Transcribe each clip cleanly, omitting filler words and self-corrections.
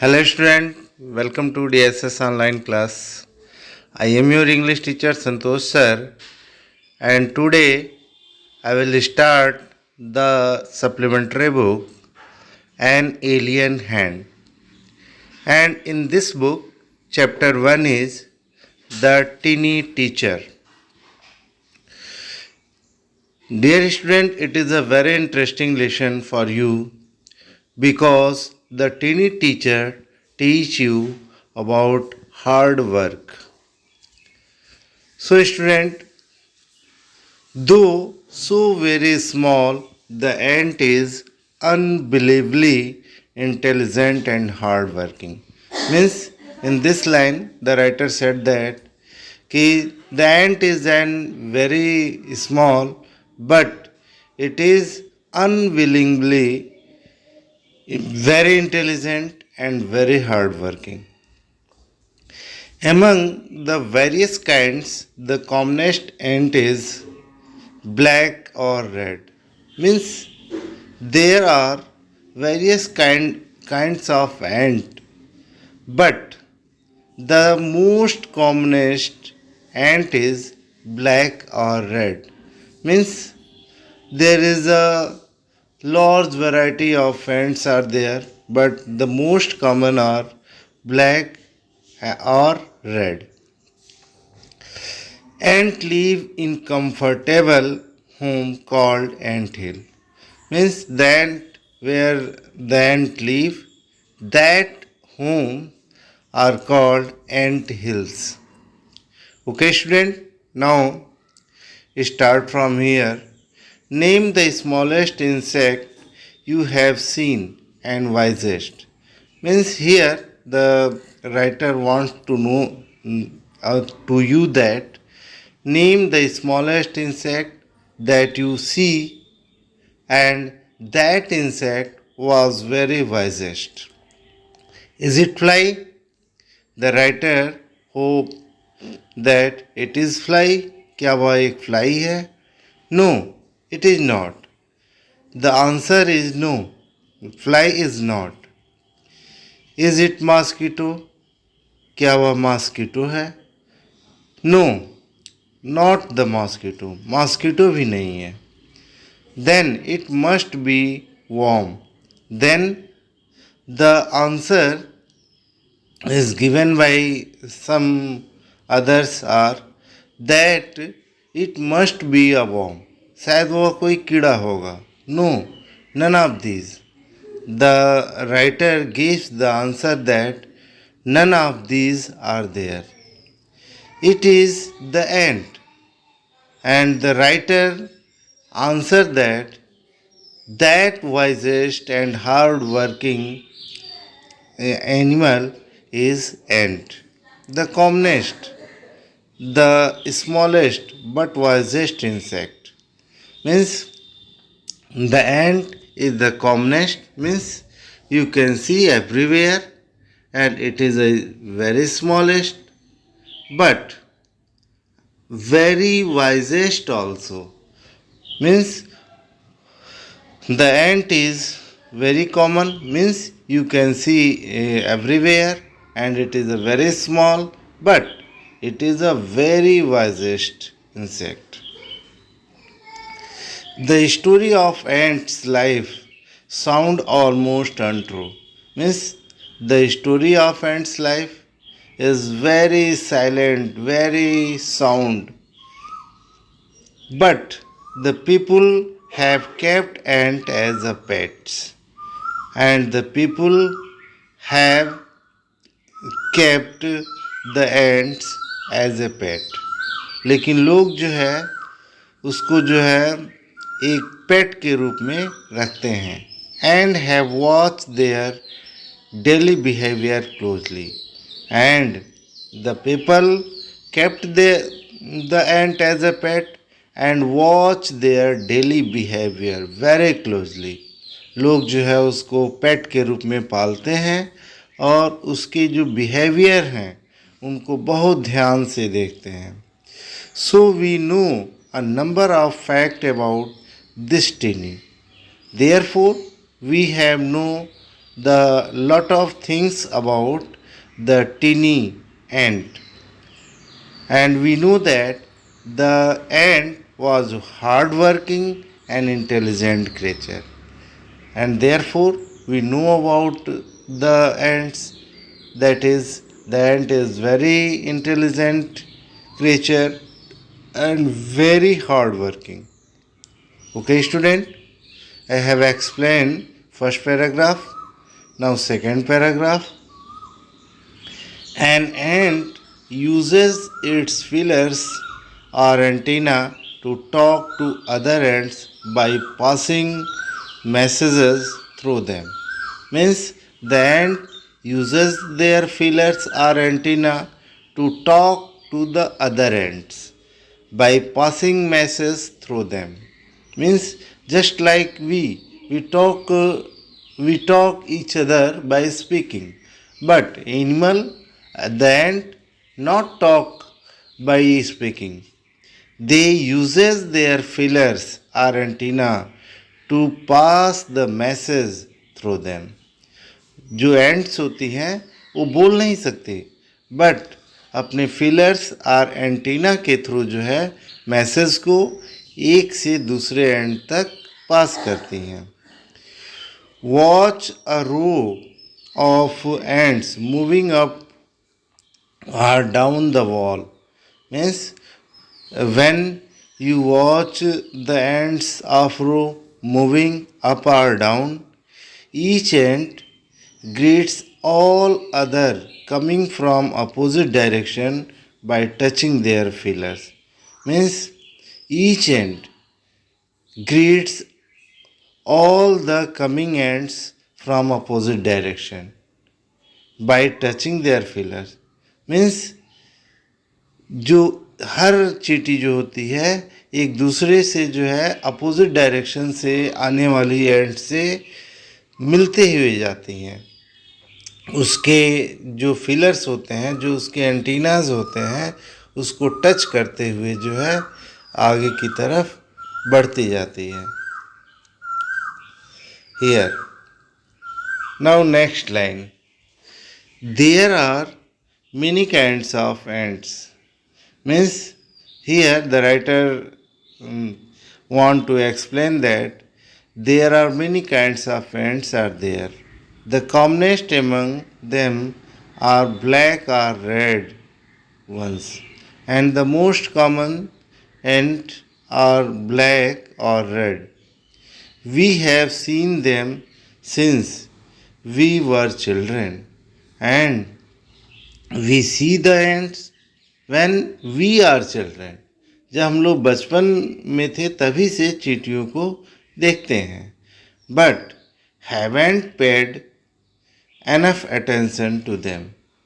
Hello student, welcome to DSS online class. I am your English teacher Santosh sir, and today I will start the supplementary book An Alien Hand. And in this book, chapter 1 is The Teeny Teacher. Dear student, it is a very interesting lesson for you because the teeny teacher teach you about hard work. So student, though so very small, the ant is unbelievably intelligent and hardworking. Means in this line, the writer said that the ant is an very small, but it is unwillingly very intelligent and very hardworking. Among the various kinds, the commonest ant is black or red. Means there are various kinds of ant, but the most commonest ant is black or red. Means there is a large variety of ants are there, but the most common are black or red. Ant live in comfortable home called ant hill. Means the ant where the ant live, that home are called ant hills. Okay student, now start from here. Name the smallest insect you have seen and wisest. Means here the writer wants to know to you that name the smallest insect that you see and that insect was very wisest. Is it fly? The writer hope that it is fly. क्या वह एक fly है? No, it is not. The answer is no. Fly is not. Is it mosquito? क्या वह mosquito है? No, not the mosquito. Mosquito भी नहीं है. Then it must be worm. Then the answer is given by some others are that it must be a worm. शायद वह कोई कीड़ा होगा. No, none of these. The writer gives the answer that none of these are there. It is the ant. And the writer answered that wisest and hard-working animal is ant. The commonest, the smallest but wisest insect. Means the ant is the commonest, means you can see everywhere, and it is a very smallest but very wisest also. Means the ant is very common, means you can see everywhere, and it is a very small but it is a very wisest insect. The story of ant's life sound almost untrue. Means the story of ant's life is very silent, very sound. But the people have kept ant as a pets, and the people have kept the ants as a pet. लेकिन लोग जो है उसको जो है एक पेट के रूप में रखते हैं. And have watched their daily behavior closely. And the people kept the ant as a pet and watched their daily behavior very closely. लोग जो है उसको पेट के रूप में पालते हैं और उसके जो बिहेवियर हैं उनको बहुत ध्यान से देखते हैं. So we know a number of facts about this teeny. Therefore, we have no the lot of things about the tiny ant, and we know that the ant was hardworking and intelligent creature, and therefore we know about the ants, that is, the ant is very intelligent creature and very hardworking. Okay, student, I have explained first paragraph. Now second paragraph. An ant uses its feelers or antenna to talk to other ants by passing messages through them. Means the ant uses their feelers or antenna to talk to the other ants by passing messages through them. Means just like we talk each other by speaking, but animal, the ant, not talk by speaking. They uses their feelers or antenna to pass the message through them. जो ends होती हैं वो बोल नहीं सकती, but अपने feelers और antenna के थ्रू जो है मैसेज को एक से दूसरे एंड तक पास करती हैं. Watch a row of ants moving up or down the wall. Means when you watch the ants of row moving up or down, each ant greets all other coming from opposite direction by touching their feelers. Means each ant greets all the coming ants from opposite direction by touching their feelers. Means जो हर चींटी जो होती है एक दूसरे से जो है अपोजिट डायरेक्शन से आने वाली एंड से मिलते हुए जाती हैं. उसके जो फिलर्स होते हैं, जो उसके एंटीनाज होते हैं, उसको टच करते हुए जो है आगे की तरफ बढ़ती जाती है. Here now next line. There are many kinds of ants. Means here the writer want to explain that there are many kinds of ants are there. The commonest among them are black or red ones, and the most common ant are black or red. We have seen them since we were children, and we see the ants when we are children. जब हम लोग बचपन में थे तभी से चींटियों को देखते हैं. But haven't paid enough attention to them.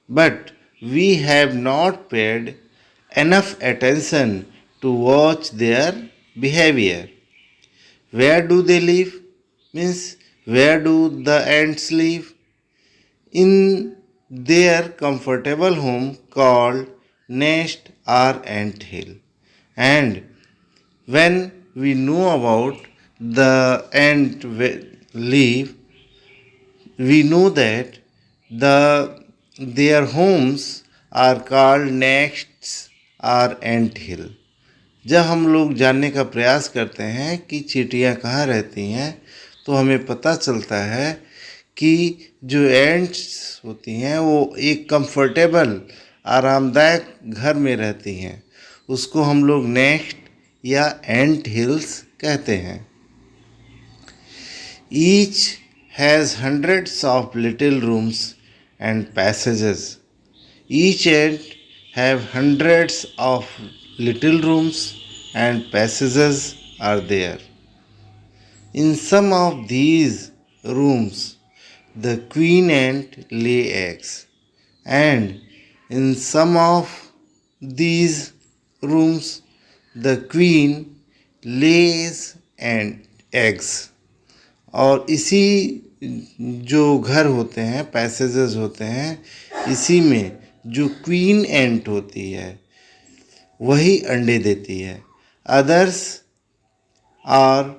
But we have not paid enough attention to watch their behavior. Where do they live? Means where do the ants live? In their comfortable home called nest or ant hill. And when we know about the ant live, we know that their homes are called nests or ant hill. जब हम लोग जानने का प्रयास करते हैं कि चींटियाँ कहाँ रहती हैं, तो हमें पता चलता है कि जो एंट्स होती हैं वो एक कंफर्टेबल आरामदायक घर में रहती हैं. उसको हम लोग नेस्ट या एंट हिल्स कहते हैं. Each has hundreds of little rooms and passages. Each ant have hundreds of little rooms and passages are there. In some of these rooms the queen ant lay eggs, and in some of these rooms the queen lays and eggs. और इसी जो घर होते हैं, passages होते हैं, इसी में जो क्वीन एंट होती है वही अंडे देती है. Others are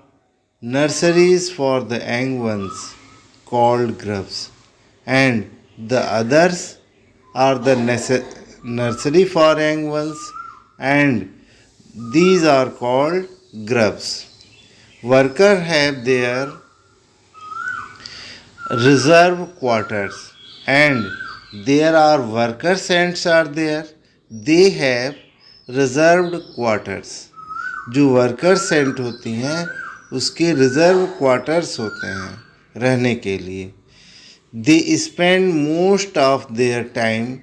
nurseries for the young ones called grubs, and the others are the nursery for young ones, and these are called grubs. Workers have their reserve quarters, and there are workers ants are there. They have reserved quarters. जो workers एंट होती हैं उसके reserve quarters होते हैं रहने के लिए. They spend most of their time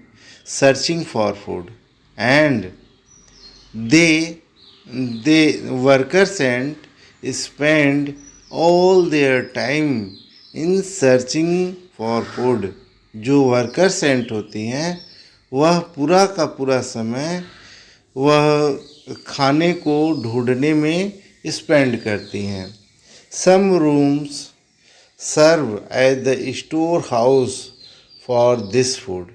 searching for food, and they workers ant spend all their time in searching for food. जो वर्कर्स एंट होती हैं वह पूरा का पूरा समय वह खाने को ढूंढने में स्पेंड करती हैं. Some rooms serve as the store house for this food,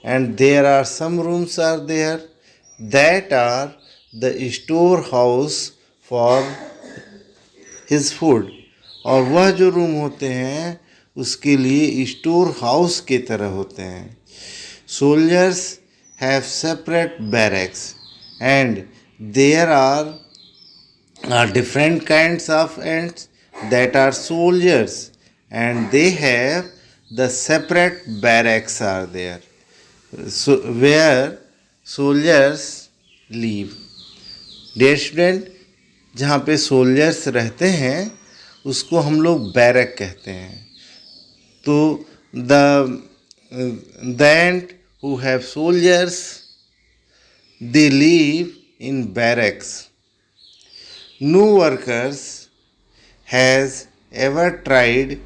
and there are some rooms are there that are the store house for his food. और वह जो रूम होते हैं उसके लिए स्टोर हाउस की तरह होते हैं. Soldiers have separate barracks, and there are different kinds of ants that are soldiers, and they have the separate barracks are there, so where soldiers live. Dear student, जहाँ पे सोल्जर्स रहते हैं उसको हम लोग बैरक कहते हैं. तो the ant who have soldiers, they live in barracks. No workers have ever tried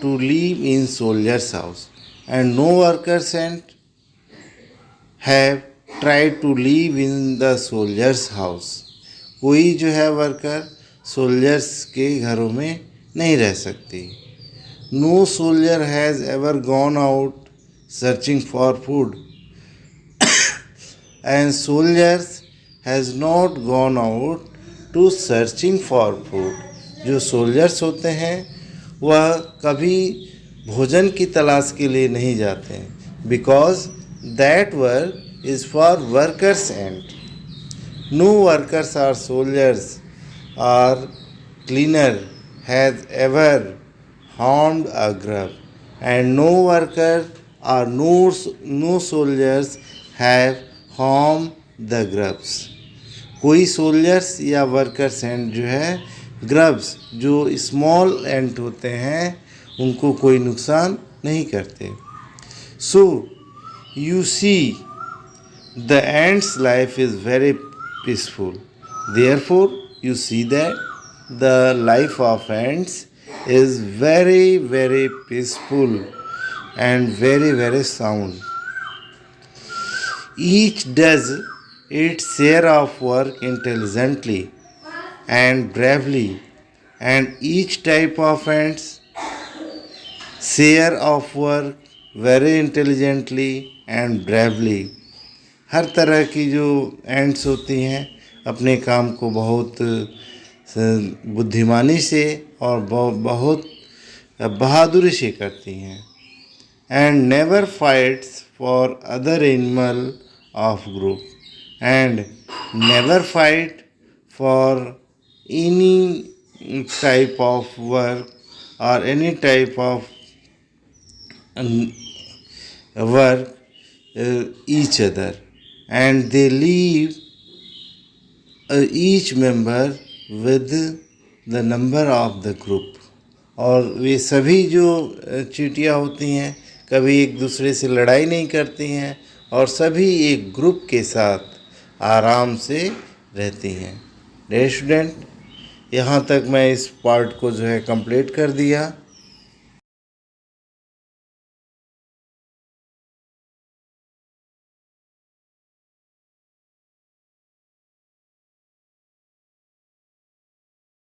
to live in soldier's house, and no workers have tried to live in the soldier's house. कोई जो है worker soldiers के घरों में नहीं रह सकती. No soldier has ever gone out searching for food, and soldiers has not gone out to searching for food. जो सोल्जर्स होते हैं वह कभी भोजन की तलाश के लिए नहीं जाते हैं, because that work is for workers ant. No workers or soldiers or cleaner has ever harmed a grub, and no worker or no soldiers have harmed the grubs. कोई सोल्जर्स या वर्कर्स एंड जो है grubs जो small एंट होते हैं उनको कोई नुकसान नहीं करते. So you see the ants life is very peaceful. Therefore you see that the life of ants is very, very peaceful and very, very sound. Each does its share of work intelligently and bravely, and each type of ants share of work very intelligently and bravely. हर तरह की जो ants होती हैं अपने काम को बहुत बुद्धिमानी से और बहुत बहादुरी से करती हैं. And never fights for other animal of group, and never fight for any type of work और any type of work each other, and they leave each member with the number of the group. और वे सभी जो चींटियाँ होती हैं कभी एक दूसरे से लड़ाई नहीं करती हैं और सभी एक ग्रुप के साथ आराम से रहती हैं. डियर स्टूडेंट, यहाँ तक मैं इस पार्ट को जो है कंप्लीट कर दिया.